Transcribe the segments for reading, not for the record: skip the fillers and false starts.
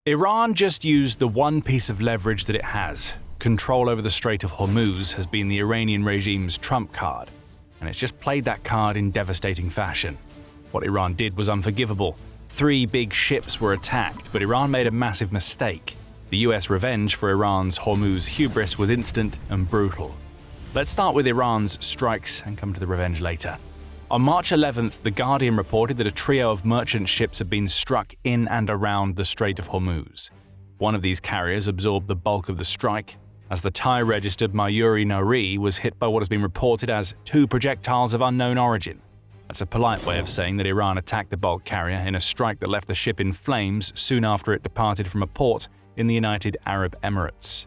Iran just used the one piece of leverage that it has. Control over the Strait of Hormuz has been the Iranian regime's trump card, and it's just played that card in devastating fashion. What Iran did was unforgivable. 3 big ships were attacked, but Iran made a massive mistake. The US revenge for Iran's Hormuz hubris was instant and brutal. Let's start with Iran's strikes and come to the revenge later. On March 11th, The Guardian reported that a trio of merchant ships had been struck in and around the Strait of Hormuz. One of these carriers absorbed the bulk of the strike, as the Thai-registered Mayuri Nari was hit by what has been reported as 2 projectiles of unknown origin. That's a polite way of saying that Iran attacked the bulk carrier in a strike that left the ship in flames soon after it departed from a port in the United Arab Emirates.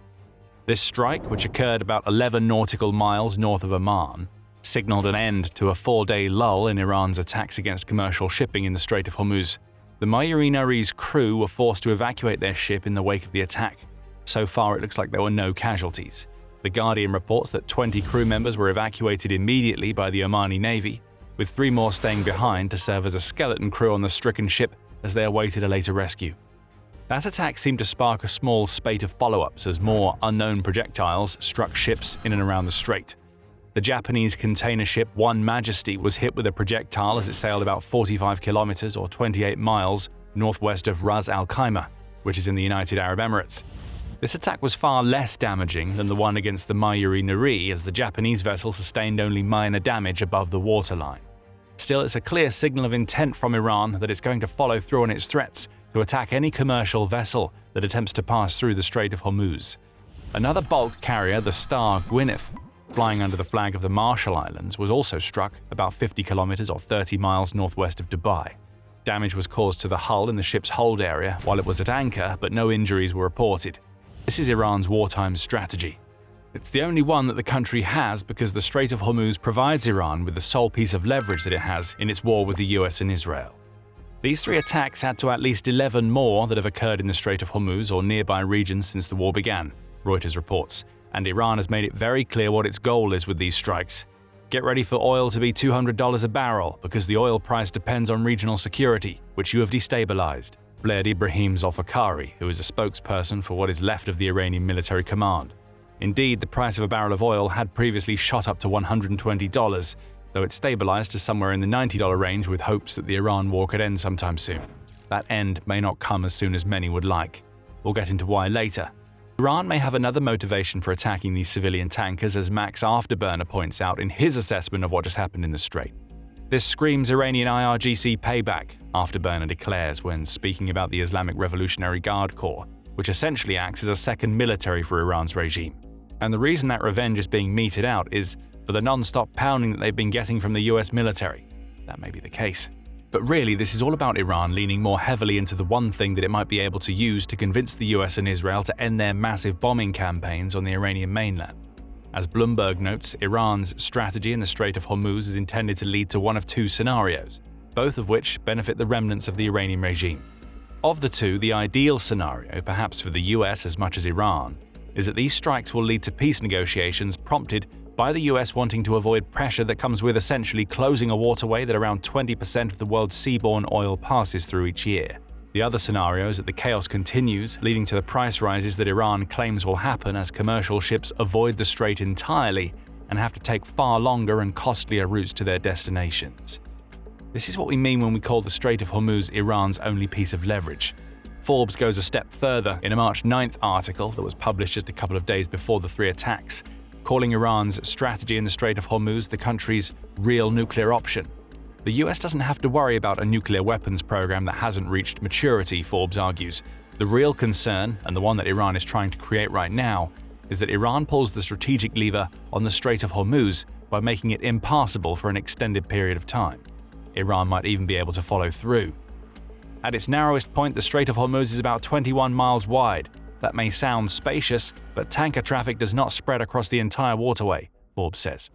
This strike, which occurred about 11 nautical miles north of Amman, signaled an end to a 4-day lull in Iran's attacks against commercial shipping in the Strait of Hormuz. The Mayuri Nari's crew were forced to evacuate their ship in the wake of the attack. So far, it looks like there were no casualties. The Guardian reports that 20 crew members were evacuated immediately by the Omani Navy, with 3 more staying behind to serve as a skeleton crew on the stricken ship as they awaited a later rescue. That attack seemed to spark a small spate of follow-ups as more unknown projectiles struck ships in and around the strait. The Japanese container ship One Majesty was hit with a projectile as it sailed about 45 kilometers or 28 miles northwest of Ras Al Khaimah, which is in the United Arab Emirates. This attack was far less damaging than the one against the Mayuri Nari, as the Japanese vessel sustained only minor damage above the waterline. Still, it's a clear signal of intent from Iran that it's going to follow through on its threats to attack any commercial vessel that attempts to pass through the Strait of Hormuz. Another bulk carrier, the Star Gwyneth, flying under the flag of the Marshall Islands, was also struck about 50 kilometers or 30 miles northwest of Dubai. Damage was caused to the hull in the ship's hold area while it was at anchor, but no injuries were reported. This is Iran's wartime strategy. It's the only one that the country has because the Strait of Hormuz provides Iran with the sole piece of leverage that it has in its war with the US and Israel. These 3 attacks add to at least 11 more that have occurred in the Strait of Hormuz or nearby regions since the war began, Reuters reports, and Iran has made it very clear what its goal is with these strikes. Get ready for oil to be $200 a barrel because the oil price depends on regional security, which you have destabilized, blared Ibrahim Zolfikari, who is a spokesperson for what is left of the Iranian military command. Indeed, the price of a barrel of oil had previously shot up to $120, though it stabilized to somewhere in the $90 range with hopes that the Iran war could end sometime soon. That end may not come as soon as many would like. We'll get into why later. Iran may have another motivation for attacking these civilian tankers, as Max Afterburner points out in his assessment of what just happened in the Strait. This screams Iranian IRGC payback, Afterburner declares when speaking about the Islamic Revolutionary Guard Corps, which essentially acts as a second military for Iran's regime. And the reason that revenge is being meted out is for the non-stop pounding that they've been getting from the US military. That may be the case. But really, this is all about Iran leaning more heavily into the one thing that it might be able to use to convince the US and Israel to end their massive bombing campaigns on the Iranian mainland. As Bloomberg notes, Iran's strategy in the Strait of Hormuz is intended to lead to one of 2 scenarios, both of which benefit the remnants of the Iranian regime. Of the 2, the ideal scenario, perhaps for the US as much as Iran, is that these strikes will lead to peace negotiations prompted by the US wanting to avoid pressure that comes with essentially closing a waterway that around 20% of the world's seaborne oil passes through each year. The other scenario is that the chaos continues, leading to the price rises that Iran claims will happen as commercial ships avoid the strait entirely and have to take far longer and costlier routes to their destinations. This is what we mean when we call the Strait of Hormuz Iran's only piece of leverage. Forbes goes a step further in a March 9th article that was published just a couple of days before the 3 attacks, calling Iran's strategy in the Strait of Hormuz the country's real nuclear option. The US doesn't have to worry about a nuclear weapons program that hasn't reached maturity, Forbes argues. The real concern, and the one that Iran is trying to create right now, is that Iran pulls the strategic lever on the Strait of Hormuz by making it impassable for an extended period of time. Iran might even be able to follow through. At its narrowest point, the Strait of Hormuz is about 21 miles wide. That may sound spacious, but tanker traffic does not spread across the entire waterway, Forbes says.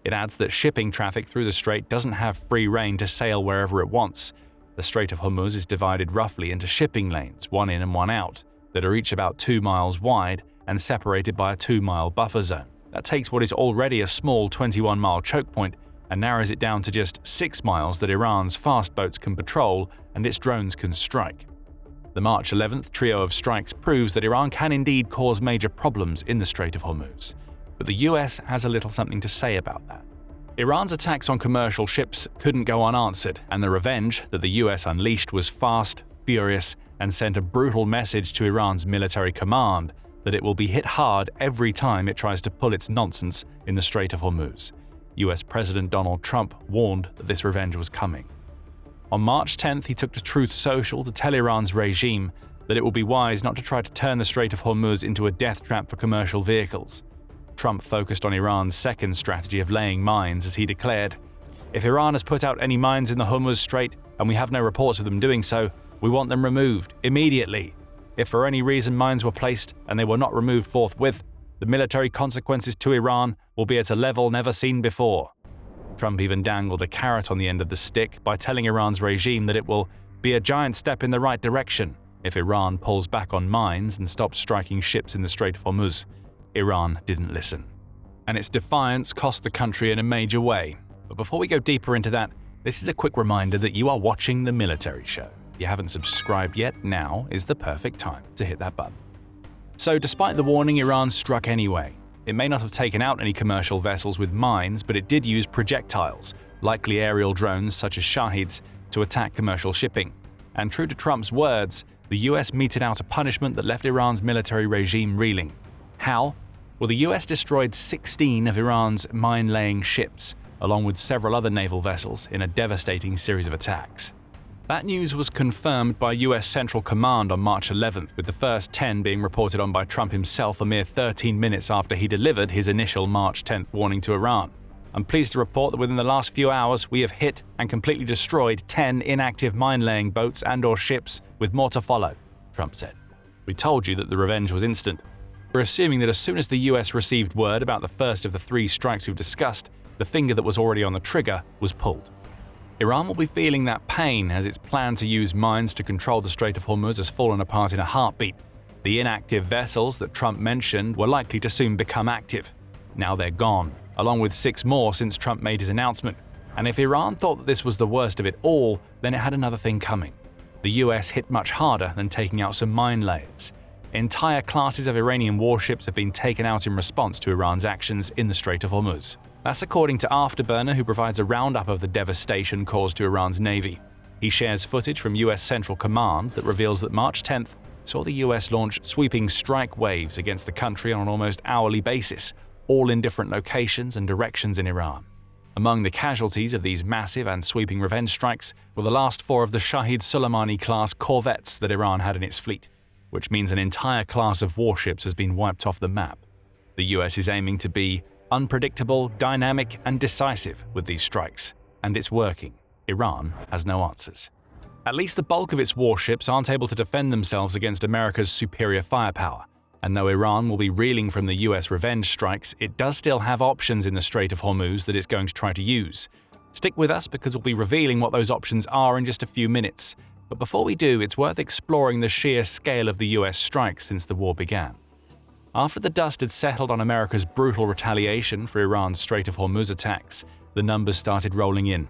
It adds that shipping traffic through the strait doesn't have free rein to sail wherever it wants. The Strait of Hormuz is divided roughly into shipping lanes, one in and one out, that are each about 2 miles wide and separated by a 2-mile buffer zone. That takes what is already a small 21-mile choke point and narrows it down to just 6 miles that Iran's fast boats can patrol and its drones can strike. The March 11th trio of strikes proves that Iran can indeed cause major problems in the Strait of Hormuz. But the US has a little something to say about that. Iran's attacks on commercial ships couldn't go unanswered, and the revenge that the US unleashed was fast, furious, and sent a brutal message to Iran's military command that it will be hit hard every time it tries to pull its nonsense in the Strait of Hormuz. US President Donald Trump warned that this revenge was coming. On March 10th, he took to Truth Social to tell Iran's regime that it will be wise not to try to turn the Strait of Hormuz into a death trap for commercial vehicles. Trump focused on Iran's second strategy of laying mines as he declared, "If Iran has put out any mines in the Hormuz Strait and we have no reports of them doing so, we want them removed immediately. If for any reason mines were placed and they were not removed forthwith, the military consequences to Iran will be at a level never seen before." Trump even dangled a carrot on the end of the stick by telling Iran's regime that it will be a giant step in the right direction if Iran pulls back on mines and stops striking ships in the Strait of Hormuz. Iran didn't listen. And its defiance cost the country in a major way. But before we go deeper into that, this is a quick reminder that you are watching The Military Show. If you haven't subscribed yet, now is the perfect time to hit that button. So despite the warning, Iran struck anyway. It may not have taken out any commercial vessels with mines, but it did use projectiles, likely aerial drones such as Shahids, to attack commercial shipping. And true to Trump's words, the US meted out a punishment that left Iran's military regime reeling. How? Well, the US destroyed 16 of Iran's mine-laying ships, along with several other naval vessels, in a devastating series of attacks. That news was confirmed by US Central Command on March 11th, with the first 10 being reported on by Trump himself a mere 13 minutes after he delivered his initial March 10th warning to Iran. "I'm pleased to report that within the last few hours we have hit and completely destroyed 10 inactive mine-laying boats and/or ships, with more to follow," Trump said. "We told you that the revenge was instant. We're assuming that as soon as the US received word about the first of the 3 strikes we've discussed, the finger that was already on the trigger was pulled." Iran will be feeling that pain as its plan to use mines to control the Strait of Hormuz has fallen apart in a heartbeat. The inactive vessels that Trump mentioned were likely to soon become active. Now they're gone, along with 6 more since Trump made his announcement. And if Iran thought that this was the worst of it all, then it had another thing coming. The US hit much harder than taking out some mine layers. Entire classes of Iranian warships have been taken out in response to Iran's actions in the Strait of Hormuz. That's according to Afterburner, who provides a roundup of the devastation caused to Iran's navy. He shares footage from US Central Command that reveals that March 10th saw the US launch sweeping strike waves against the country on an almost hourly basis, all in different locations and directions in Iran. Among the casualties of these massive and sweeping revenge strikes were the last 4 of the Shahid Soleimani-class corvettes that Iran had in its fleet, which means an entire class of warships has been wiped off the map. The US is aiming to be unpredictable, dynamic, and decisive with these strikes, and it's working. Iran has no answers. At least the bulk of its warships aren't able to defend themselves against America's superior firepower, and though Iran will be reeling from the US revenge strikes, it does still have options in the Strait of Hormuz that it's going to try to use. Stick with us because we'll be revealing what those options are in just a few minutes. But before we do, it's worth exploring the sheer scale of the US strikes since the war began. After the dust had settled on America's brutal retaliation for Iran's Strait of Hormuz attacks, the numbers started rolling in.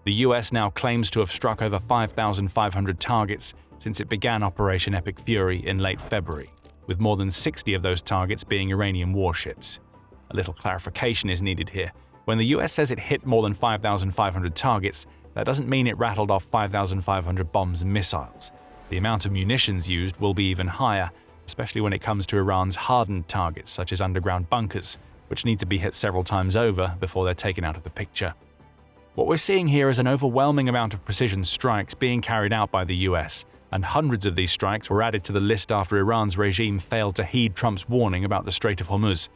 The US now claims to have struck over 5,500 targets since it began Operation Epic Fury in late February, with more than 60 of those targets being Iranian warships. A little clarification is needed here. When the US says it hit more than 5,500 targets, that doesn't mean it rattled off 5,500 bombs and missiles. The amount of munitions used will be even higher, especially when it comes to Iran's hardened targets such as underground bunkers, which need to be hit several times over before they're taken out of the picture. What we're seeing here is an overwhelming amount of precision strikes being carried out by the US, and hundreds of these strikes were added to the list after Iran's regime failed to heed Trump's warning about the Strait of Hormuz.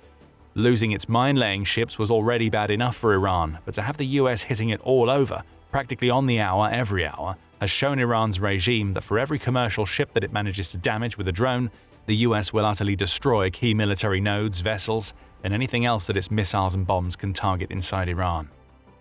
Losing its mine-laying ships was already bad enough for Iran, but to have the US hitting it all over, practically on the hour, every hour, has shown Iran's regime that for every commercial ship that it manages to damage with a drone, the US will utterly destroy key military nodes, vessels, and anything else that its missiles and bombs can target inside Iran.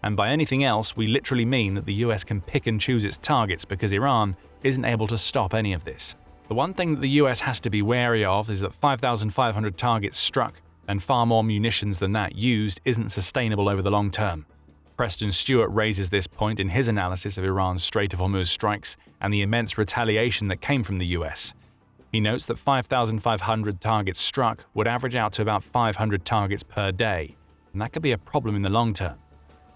And by anything else, we literally mean that the US can pick and choose its targets because Iran isn't able to stop any of this. The one thing that the US has to be wary of is that 5,500 targets struck and far more munitions than that used isn't sustainable over the long term. Preston Stewart raises this point in his analysis of Iran's Strait of Hormuz strikes and the immense retaliation that came from the US. He notes that 5,500 targets struck would average out to about 500 targets per day, and that could be a problem in the long term.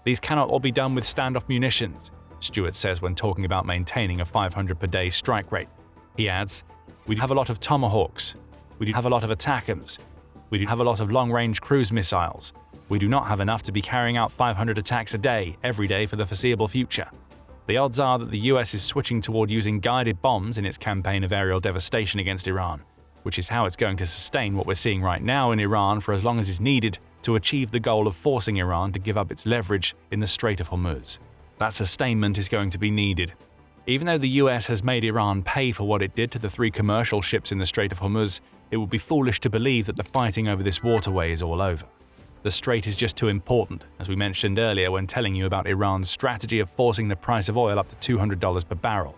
These cannot all be done with standoff munitions, Stewart says when talking about maintaining a 500 per day strike rate. He adds, "We have a lot of Tomahawks. We do have a lot of ATACMS. We do have a lot of long-range cruise missiles. We do not have enough to be carrying out 500 attacks a day, every day for the foreseeable future." The odds are that the US is switching toward using guided bombs in its campaign of aerial devastation against Iran, which is how it's going to sustain what we're seeing right now in Iran for as long as is needed to achieve the goal of forcing Iran to give up its leverage in the Strait of Hormuz. That sustainment is going to be needed. Even though the US has made Iran pay for what it did to the 3 commercial ships in the Strait of Hormuz, it would be foolish to believe that the fighting over this waterway is all over. The strait is just too important, as we mentioned earlier when telling you about Iran's strategy of forcing the price of oil up to $200 per barrel.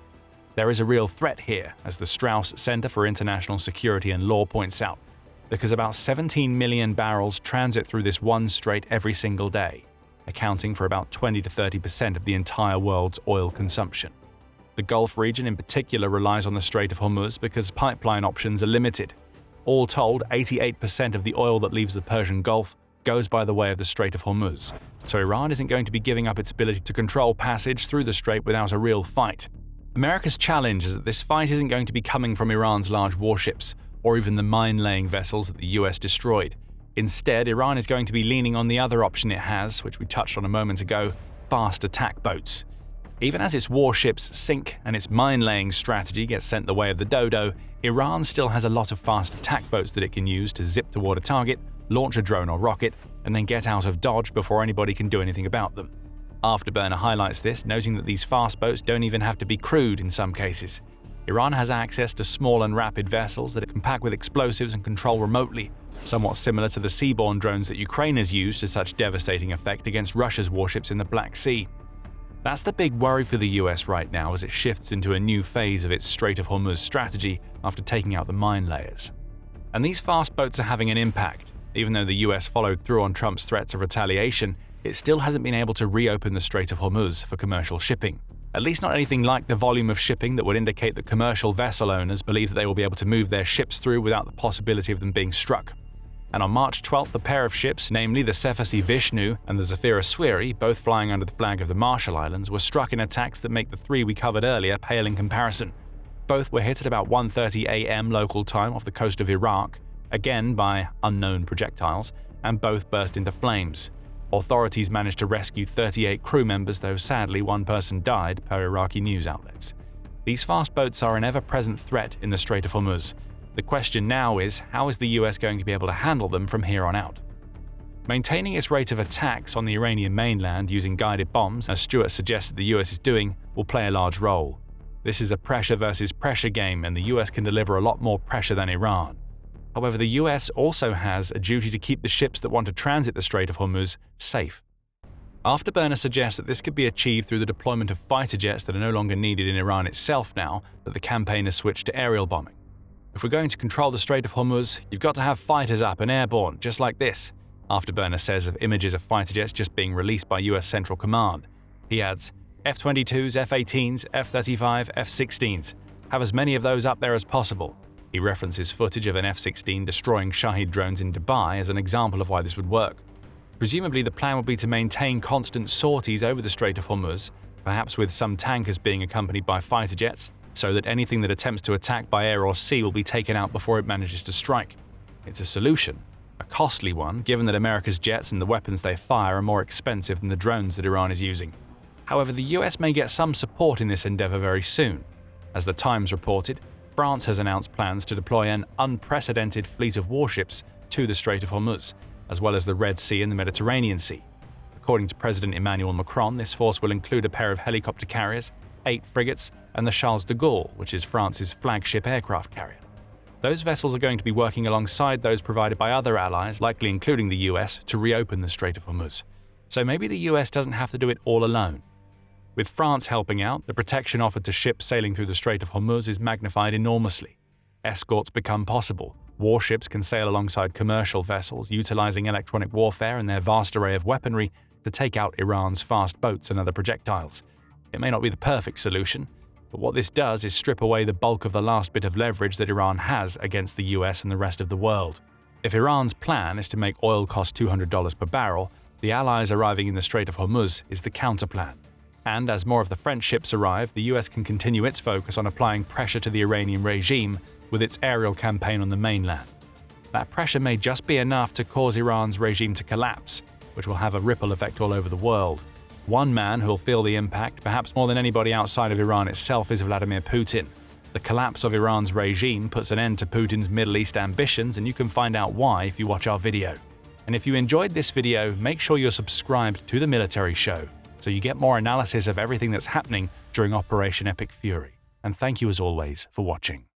There is a real threat here, as the Strauss Center for International Security and Law points out, because about 17 million barrels transit through this one strait every single day, accounting for about 20 to 30% of the entire world's oil consumption. The Gulf region in particular relies on the Strait of Hormuz because pipeline options are limited. All told, 88% of the oil that leaves the Persian Gulf goes by the way of the Strait of Hormuz, so Iran isn't going to be giving up its ability to control passage through the strait without a real fight. America's challenge is that this fight isn't going to be coming from Iran's large warships, or even the mine-laying vessels that the US destroyed. Instead, Iran is going to be leaning on the other option it has, which we touched on a moment ago, fast attack boats. Even as its warships sink and its mine-laying strategy gets sent the way of the dodo, Iran still has a lot of fast attack boats that it can use to zip toward a target, launch a drone or rocket, and then get out of dodge before anybody can do anything about them. Afterburner highlights this, noting that these fast boats don't even have to be crewed in some cases. Iran has access to small and rapid vessels that it can pack with explosives and control remotely, somewhat similar to the seaborne drones that Ukraine has used to such devastating effect against Russia's warships in the Black Sea. That's the big worry for the US right now as it shifts into a new phase of its Strait of Hormuz strategy after taking out the mine layers. And these fast boats are having an impact. Even though the US followed through on Trump's threats of retaliation, it still hasn't been able to reopen the Strait of Hormuz for commercial shipping. At least not anything like the volume of shipping that would indicate that commercial vessel owners believe that they will be able to move their ships through without the possibility of them being struck. And on March 12th, a pair of ships, namely the Cephasi Vishnu and the Zafira Swiri, both flying under the flag of the Marshall Islands, were struck in attacks that make the 3 we covered earlier pale in comparison. Both were hit at about 1:30 a.m. local time off the coast of Iraq, again by unknown projectiles, and both burst into flames. Authorities managed to rescue 38 crew members, though sadly one person died, per Iraqi news outlets. These fast boats are an ever-present threat in the Strait of Hormuz. The question now is, how is the US going to be able to handle them from here on out? Maintaining its rate of attacks on the Iranian mainland using guided bombs, as Stewart suggested the US is doing, will play a large role. This is a pressure versus pressure game, and the US can deliver a lot more pressure than Iran. However, the US also has a duty to keep the ships that want to transit the Strait of Hormuz safe. Afterburner suggests that this could be achieved through the deployment of fighter jets that are no longer needed in Iran itself now that the campaign has switched to aerial bombing. If we're going to control the Strait of Hormuz, you've got to have fighters up and airborne, just like this, Afterburner says of images of fighter jets just being released by US Central Command. He adds, F-22s, F-18s, F-35, F-16s. Have as many of those up there as possible. He references footage of an F-16 destroying Shahid drones in Dubai as an example of why this would work. Presumably the plan would be to maintain constant sorties over the Strait of Hormuz, perhaps with some tankers being accompanied by fighter jets, so that anything that attempts to attack by air or sea will be taken out before it manages to strike. It's a solution, a costly one given that America's jets and the weapons they fire are more expensive than the drones that Iran is using. However, the US may get some support in this endeavor very soon. As the Times reported, France has announced plans to deploy an unprecedented fleet of warships to the Strait of Hormuz, as well as the Red Sea and the Mediterranean Sea. According to President Emmanuel Macron, this force will include a pair of helicopter carriers, 8 frigates, and the Charles de Gaulle, which is France's flagship aircraft carrier. Those vessels are going to be working alongside those provided by other allies, likely including the US, to reopen the Strait of Hormuz. So maybe the US doesn't have to do it all alone. With France helping out, the protection offered to ships sailing through the Strait of Hormuz is magnified enormously. Escorts become possible. Warships can sail alongside commercial vessels, utilizing electronic warfare and their vast array of weaponry to take out Iran's fast boats and other projectiles. It may not be the perfect solution, but what this does is strip away the bulk of the last bit of leverage that Iran has against the US and the rest of the world. If Iran's plan is to make oil cost $200 per barrel, the allies arriving in the Strait of Hormuz is the counterplan. And as more of the French ships arrive, the US can continue its focus on applying pressure to the Iranian regime with its aerial campaign on the mainland. That pressure may just be enough to cause Iran's regime to collapse, which will have a ripple effect all over the world. One man who will feel the impact, perhaps more than anybody outside of Iran itself, is Vladimir Putin. The collapse of Iran's regime puts an end to Putin's Middle East ambitions, and you can find out why if you watch our video. And if you enjoyed this video, make sure you're subscribed to The Military Show, so you get more analysis of everything that's happening during Operation Epic Fury. And thank you as always for watching.